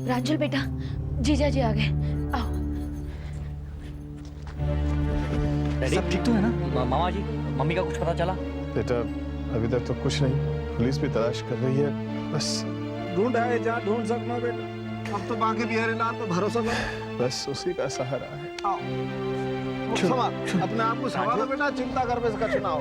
रांचल बेटा, जीजा जी आ गए, आओ। सब ठीक तो है ना? मामा जी, मम्मी का कुछ पता चला? बेटा अभी तक तो कुछ नहीं, पुलिस भी तलाश कर रही है, बस ढूंढ आए जहाँ ढूंढ सकना बेटा। अब तो बाकी बिहारी लाल पे भरोसा कर, बस उसी का सहारा है। आओ संभाल, अपने आप को संभालो बेटा, चिंता कर पे इसका चुनाव।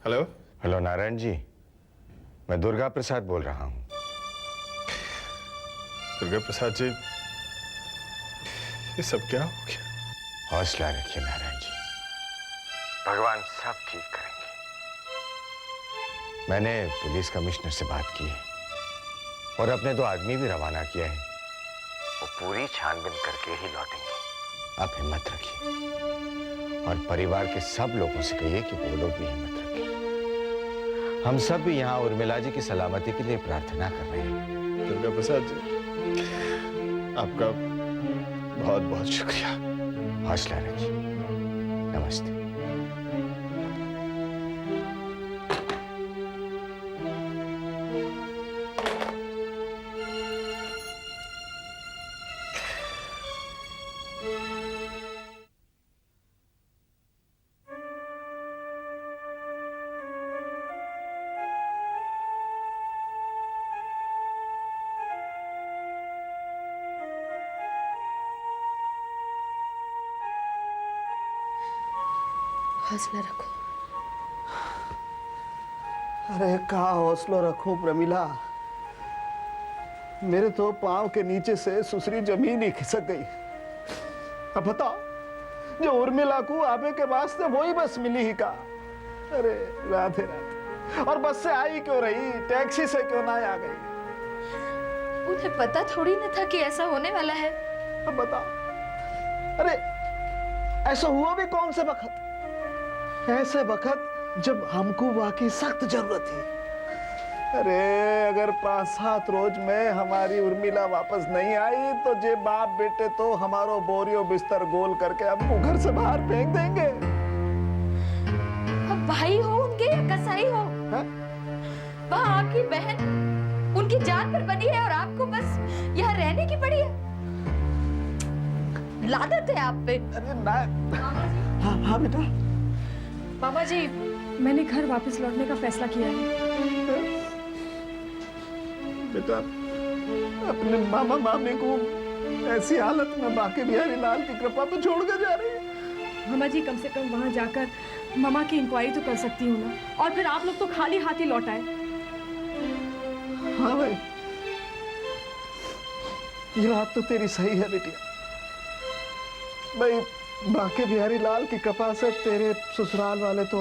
हेलो हेलो नारायण जी, मैं दुर्गा प्रसाद बोल रहा हूँ। दुर्गा प्रसाद जी, ये सब क्या हो गया? हौसला रखिए नारायण जी, भगवान सब ठीक करेंगे। मैंने पुलिस कमिश्नर से बात की है और अपने 2 आदमी भी रवाना किया है। वो पूरी छानबीन करके ही लौटेंगे। आप हिम्मत रखिए और परिवार के सब लोगों से कहिए कि वो लोग भी हिम्मत रखें। हम सब भी यहाँ उर्मिला जी की सलामती के लिए प्रार्थना कर रहे हैं। दुर्गा प्रसाद जी, आपका बहुत बहुत शुक्रिया। हौसला रखिए। नमस्ते। हौसला रखो। अरे कहा हौसला रखो प्रमिला, मेरे तो पांव के नीचे से सुसरी जमीन ही खिसक गई। अब बताओ, जो उर्मिला को आबे के वास्ते वही बस मिली ही का। अरे राधे राधे, और बस से आई क्यों रही, टैक्सी से क्यों ना आ गई? उन्हें पता थोड़ी न था कि ऐसा होने वाला है। अब बताओ, अरे ऐसा हुआ भी कौन से वक्त? ऐसे वक्त जब हमको वाकई सख्त जरूरत थी। अरे अगर 5-7 रोज में हमारी उर्मिला वापस नहीं आई तो जे बाप बेटे तो हमारो बोरियो बिस्तर गोल करके हमको घर से बाहर फेंक देंगे। अब भाई हो उनके या कसाई हो, वहाँ आपकी बहन उनकी जान पर बनी है और आपको बस यहाँ रहने की पड़ी है। लानत है आप पे। अरे ना, हाँ बेटा। मामा जी, मैंने घर वापस लौटने का फैसला किया है। बेटा, अपने मामा मामी को ऐसी हालत में बाकी बिहारी लाल की कृपा पे छोड़ कर जा रही है। मामा जी, कम से कम वहां जाकर मामा की इंक्वायरी तो कर सकती हूँ ना, और फिर आप लोग तो खाली हाथ ही लौट आए। हाँ भाई, ये बात तो तेरी सही है बेटिया। भाई बाकी बिहारी लाल की कृपा से तेरे ससुराल वाले तो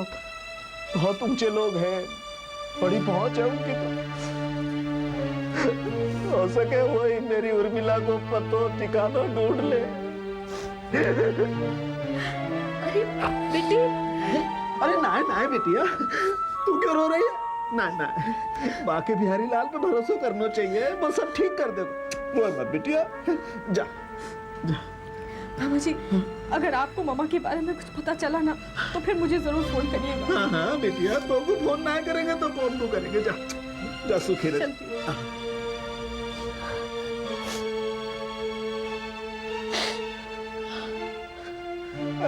बहुत ऊंचे लोग हैं, बड़ी पहुंच है उनकी। तो हो सके वही मेरी उर्मिला को पतो ठिकाना ढूंढ ले। अरे बेटी, अरे ना ना बेटिया, तू क्यों रो रही है? ना ना, बाकी बिहारी लाल पे भरोसा करना चाहिए, वो सब ठीक कर दे। रो मत बेटिया, जा जा। मामा जी, अगर आपको मामा के बारे में कुछ पता चला ना तो फिर मुझे जरूर फोन करिएगा। हाँ हाँ बेटिया, तो को फोन ना करेंगे तो कौन को करेंगे। जा जा, सुखी रह।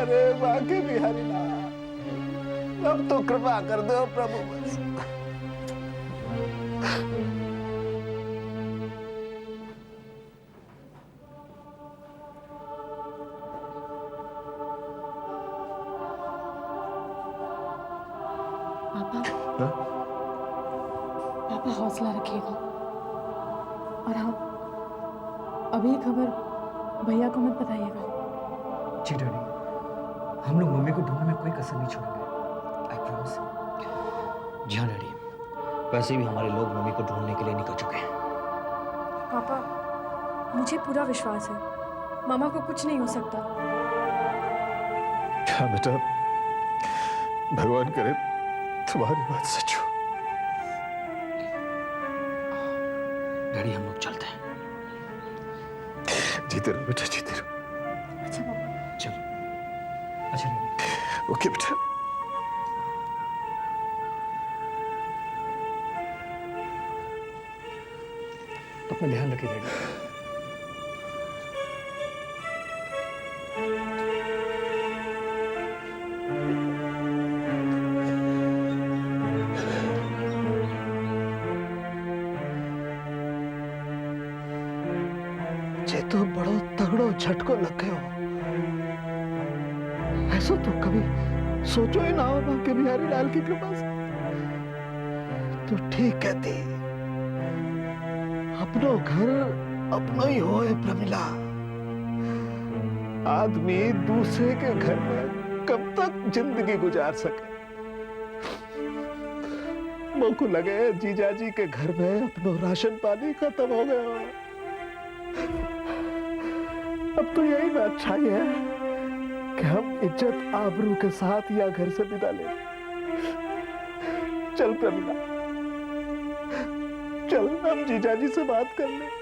अरे बाकी बिहारी लाल, अब तो कृपा कर दो प्रभु बस। पापा हौसला रखिएगा, और हाँ, अभी खबर भैया को मत बताइएगा। जी डैडी, हम लोग मम्मी को ढूंढने में कोई कसर नहीं छोड़ेंगे, आई प्रॉमिस। जी हाँ डैडी, वैसे भी हमारे लोग मम्मी को ढूंढने के लिए निकल चुके हैं। पापा, मुझे पूरा विश्वास है, मामा को कुछ नहीं हो सकता। हाँ बेटा, भगवान करे तुम्हारी बात सच हो। डैडी हम लोग चलते हैं। जीते रहो बेटा, जीते रहो। अच्छा पापा। चलो। अच्छा डैडी। ओके बेटा। अपना ध्यान रखिए डैडी। जे तो बड़ो तगड़ो झटको लग गयो। ऐसा तो कभी सोचो ही ना हो बांके बिहारी लाल की कृपा से। तो ठीक कहती, अपनो घर अपनो ही होए प्रमिला। आदमी दूसरे के घर में कब तक जिंदगी गुजार सके। मोको लगे जीजाजी के घर में अपनो राशन पानी खत्म हो गया। अब तो यही बात अच्छाई है कि हम इज्जत आबरू के साथ या घर से विदा ले। चल प्रमिला, चल हम जीजाजी से बात कर ले।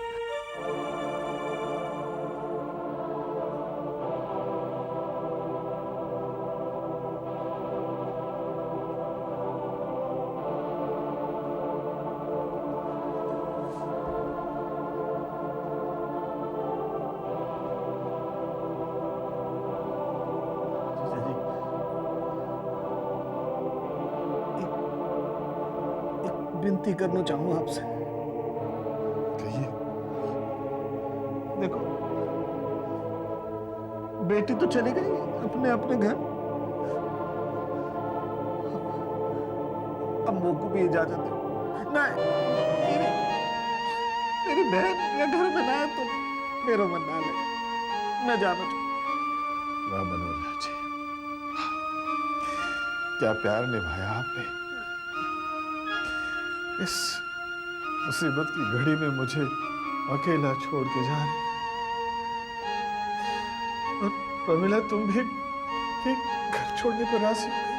विनती करना चाहूँ आपसे। कहिए। देखो, बेटी तो चली गई अपने अपने घर। अब मोको भी इजाजत दो। नहीं, मेरी बहन या घर में ना है तो मेरा मन ना ले। मैं जाना चाहूँ। वाह मनोहर जी, क्या प्यार निभाया आपने। इस मुसीबत की घड़ी में मुझे अकेला छोड़ के जा रहे। और प्रमिला तुम भी ये घर छोड़ने पर राजी हो गई।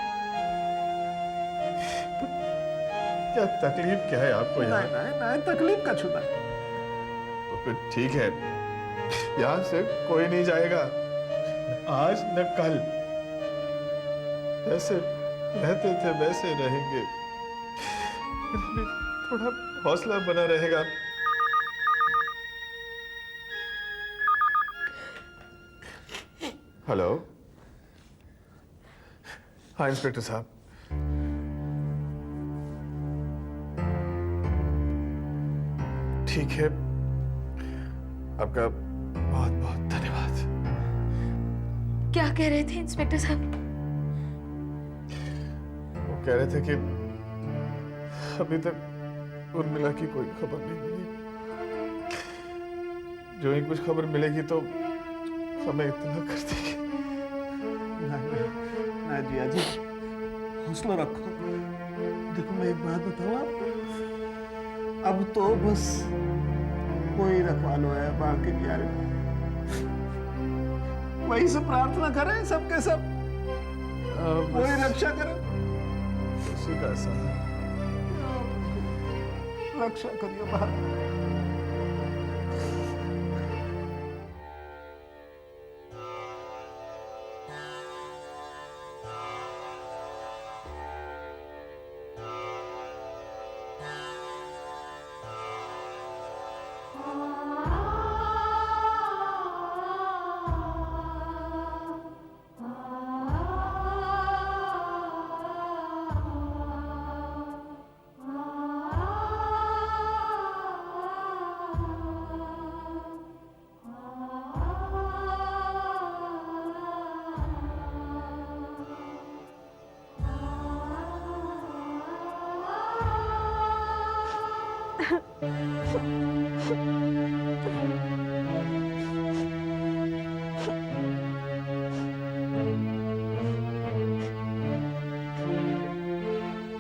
क्या तकलीफ क्या है आपको यहाँ? नहीं नहीं नहीं, तकलीफ का छुदा। तो फिर ठीक है, यहाँ से कोई नहीं जाएगा, आज न कल। जैसे रहते थे वैसे रहेंगे, फिर भी थोड़ा हौसला बना रहेगा। हेलो, हाँ इंस्पेक्टर साहब। ठीक है, आपका बहुत बहुत धन्यवाद। क्या कह रहे थे इंस्पेक्टर साहब? वो कह रहे थे कि अभी तक उर्मिला की कोई खबर नहीं मिली। जो ही कुछ खबर मिलेगी तो हमें इत्तला कर देगी। ना जिया जी, हौसला रखो। देखो मैं एक बात बताऊं आपको, अब तो बस कोई रखवालो है बाकी प्यारे। वही से प्रार्थना करें सबके सब, वही रक्षा करें। उसी का ऐसा है। रक्षा करियो बाहर।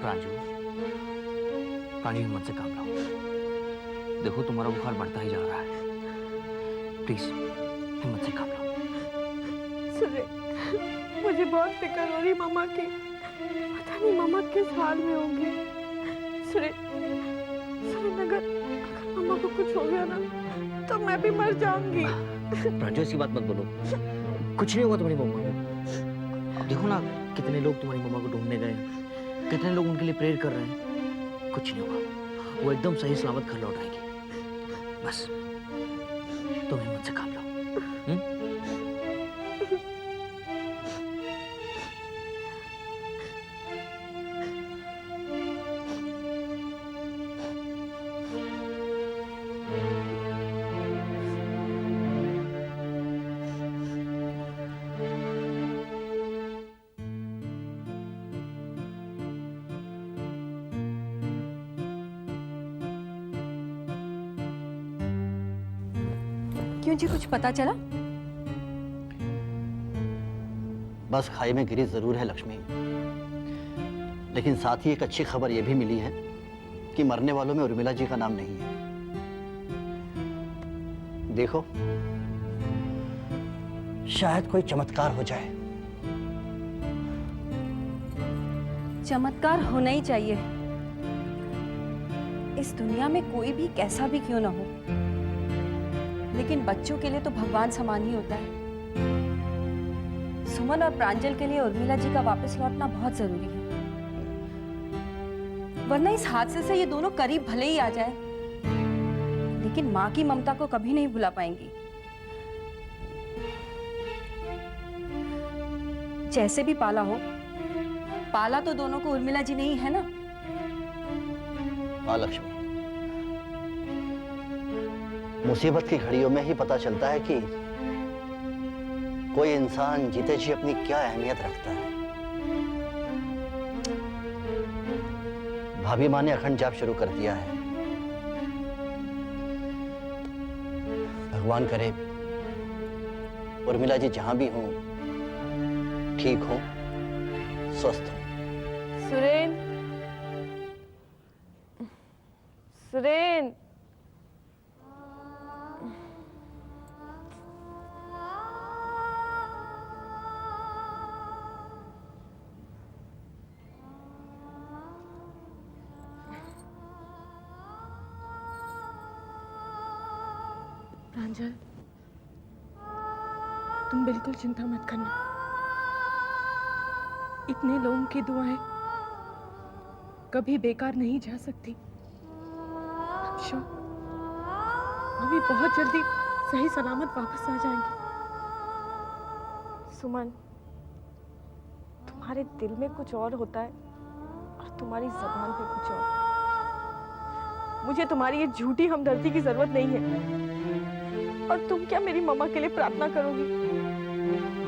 प्रांजू, प्रांजू हिम्मत से काम लो। देखो तुम्हारा बुखार बढ़ता ही जा रहा है। प्लीज हिम्मत से काम लो। सुरेश, मुझे बहुत फिक्र हो रही मामा की। पता नहीं मामा किस हाल में होंगे। सुरेश, सुरेश अगर अम्मा को कुछ हो गया ना तो मैं भी मर जाऊंगी। प्रांजल ऐसी बात मत बोलो, कुछ नहीं होगा तुम्हारी मम्मा को। अब देखो ना कितने लोग तुम्हारी मम्मा को ढूंढने गए हैं, कितने लोग उनके लिए प्रेयर कर रहे हैं। कुछ नहीं होगा, वो एकदम सही सलामत घर लौट आएगी। बस तुम हिम्मत से काम लो। क्यों जी, कुछ पता चला? बस खाई में गिरी जरूर है लक्ष्मी, लेकिन साथ ही एक अच्छी खबर यह भी मिली है कि मरने वालों में उर्मिला जी का नाम नहीं है। देखो, शायद कोई चमत्कार हो जाए। चमत्कार होना ही चाहिए। इस दुनिया में कोई भी कैसा भी क्यों ना हो, लेकिन बच्चों के लिए तो भगवान समान ही होता है। सुमन और प्रांजल के लिए उर्मिला जी का वापस लौटना बहुत जरूरी है, वरना इस हादसे से ये दोनों करीब भले ही आ जाए, लेकिन माँ की ममता को कभी नहीं भुला पाएंगी। जैसे भी पाला हो, पाला तो दोनों को उर्मिला जी नहीं है ना। हाँ लक्ष्मी, मुसीबत की घड़ियों में ही पता चलता है कि कोई इंसान जीते जी अपनी क्या अहमियत रखता है। भाभी माँ ने अखंड जाप शुरू कर दिया है। भगवान करे उर्मिला जी जहां भी हों ठीक हो, स्वस्थ हो। सुरेन, सुरेन, प्रांजल, तुम बिल्कुल चिंता मत करना। इतने लोगों की दुआएं कभी बेकार नहीं जा सकती। अभी बहुत जल्दी सही सलामत वापस आ जाएंगे। सुमन, तुम्हारे दिल में कुछ और होता है और तुम्हारी जबान पे कुछ और। मुझे तुम्हारी ये झूठी हमदर्दी की जरूरत नहीं है। और तुम क्या मेरी मम्मा के लिए प्रार्थना करोगी?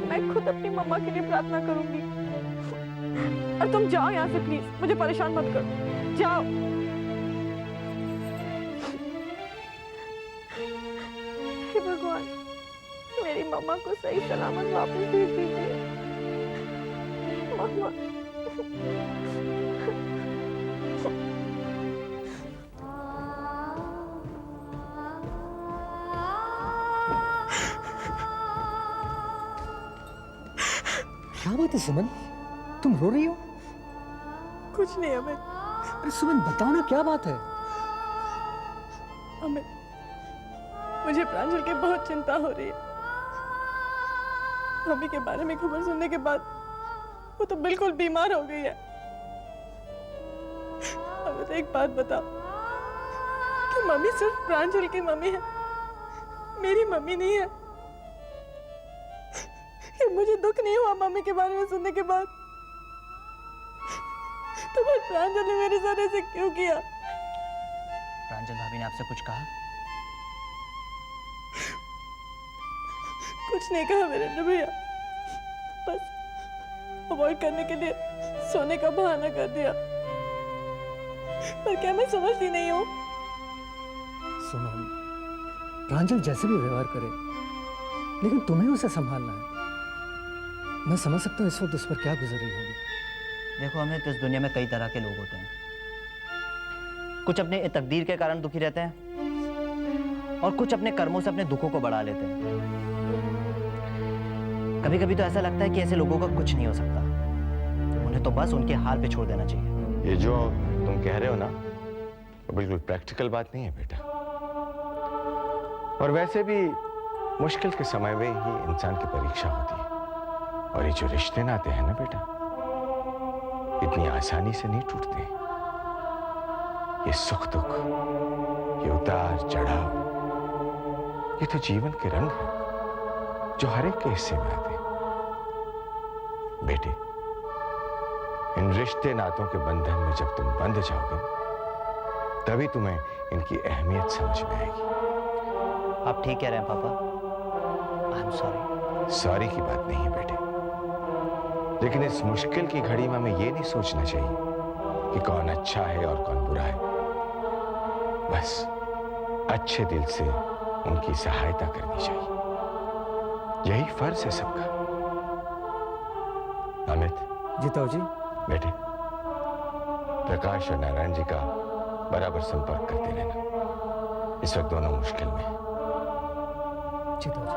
मैं खुद अपनी मम्मा के लिए प्रार्थना करूंगी। और तुम जाओ यहाँ से प्लीज, मुझे परेशान मत करो, जाओ। हे भगवान, मेरी मम्मा को सही सलामत वापस भेज दीजिए। मम्मा, क्या बात है सुमन, तुम रो रही हो? कुछ नहीं अमित। अरे सुमन बताओ ना, क्या बात है? अमित, मुझे प्रांजल की बहुत चिंता हो रही है। मम्मी के बारे में खबर सुनने के बाद वो तो बिल्कुल बीमार हो गई है। अमित, एक बात बताओ कि मम्मी सिर्फ प्रांजल की मम्मी है, मेरी मम्मी नहीं है। मुझे दुख नहीं हुआ मम्मी के बारे में सुनने के बाद? तो फिर प्रांजल ने मेरे साथ ऐसे क्यों किया? प्रांजल भाभी ने आपसे कुछ कहा? कुछ नहीं कहा वीरेंद्र भैया, बस अवॉइड करने के लिए सोने का बहाना कर दिया। पर क्या मैं समझती नहीं हूँ? सुमन, प्रांजल जैसे भी व्यवहार करे, लेकिन तुम्हें उसे संभालना है। मैं समझ सकता हूँ इस वक्त उस पर क्या गुजर रही होगी। देखो अमित, इस दुनिया में कई तरह के लोग होते हैं। कुछ अपने तकदीर के कारण दुखी रहते हैं और कुछ अपने कर्मों से अपने दुखों को बढ़ा लेते हैं। कभी कभी तो ऐसा लगता है कि ऐसे लोगों का कुछ नहीं हो सकता, उन्हें तो बस उनके हाल पे छोड़ देना चाहिए। ये जो तुम कह रहे हो ना, वो बिल्कुल प्रैक्टिकल बात नहीं है बेटा। और वैसे भी मुश्किल के समय में ही इंसान की परीक्षा होती है। और ये जो रिश्ते नाते हैं ना बेटा, इतनी आसानी से नहीं टूटते। ये सुख दुख, ये उतार चढ़ाव, ये तो जीवन के रंग हैं जो हर एक के हिस्से में आते हैं। बेटे, इन रिश्ते नातों के बंधन में जब तुम बंध जाओगे, तभी तुम्हें इनकी अहमियत समझ में आएगी। आप ठीक कह रहे हैं पापा। I am sorry. सॉरी की बात नहीं है बेटे, लेकिन इस मुश्किल की घड़ी में हमें यह नहीं सोचना चाहिए कि कौन अच्छा है और कौन बुरा है। बस अच्छे दिल से उनकी सहायता करनी चाहिए, यही फर्ज है सबका। अमित जी ताऊ जी। बेटे, प्रकाश और नारायण जी का बराबर संपर्क करते रहना। इस वक्त दोनों मुश्किल में हैं। जी ताऊ जी।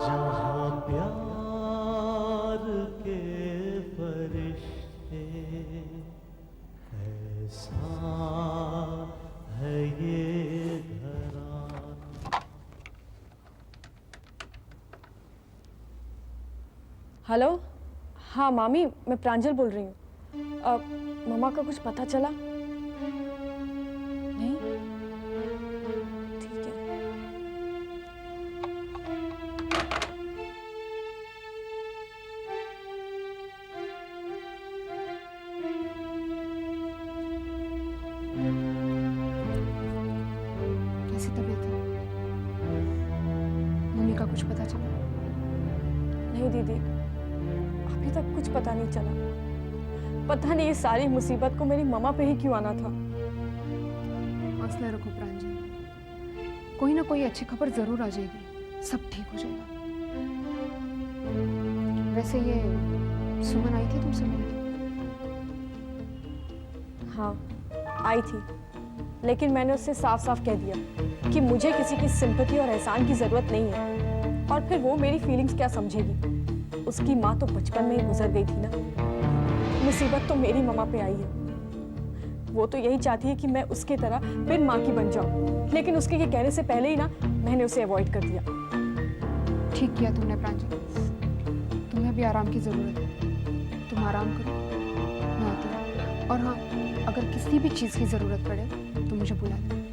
जहाँ प्यार के फरिश्ते, ऐसा है ये घराना। हेलो, हाँ मामी, मैं प्रांजल बोल रही हूँ। मम्मा का कुछ पता चला? नहीं? ठीक है। कैसी तबीयत है? मम्मी का कुछ पता चला? नहीं दीदी, अभी तक कुछ पता नहीं चला। पता नहीं ये सारी मुसीबत को मेरी मम्मा पे ही क्यों आना था। हौसला रखो प्रांजल, कोई ना कोई अच्छी खबर जरूर आ जाएगी, सब ठीक हो जाएगा। वैसे ये सुमन आई थी तुमसे मिलने? हाँ, आई थी, लेकिन मैंने उससे साफ साफ कह दिया कि मुझे किसी की सिंपैथी और एहसान की जरूरत नहीं है। और फिर वो मेरी फीलिंग्स क्या समझेगी? उसकी माँ तो बचपन में ही गुजर गई थी ना। मुसीबत तो मेरी मम्मा पे आई है। वो तो यही चाहती है कि मैं उसके तरह फिर माँ की बन जाऊं, लेकिन उसके ये कहने से पहले ही ना मैंने उसे अवॉइड कर दिया। ठीक किया तुमने प्रांजल, तुम्हें भी आराम की जरूरत है। तुम आराम करो, मैं आती हूँ। और हाँ, अगर किसी भी चीज़ की जरूरत पड़े तो मुझे बुला देना।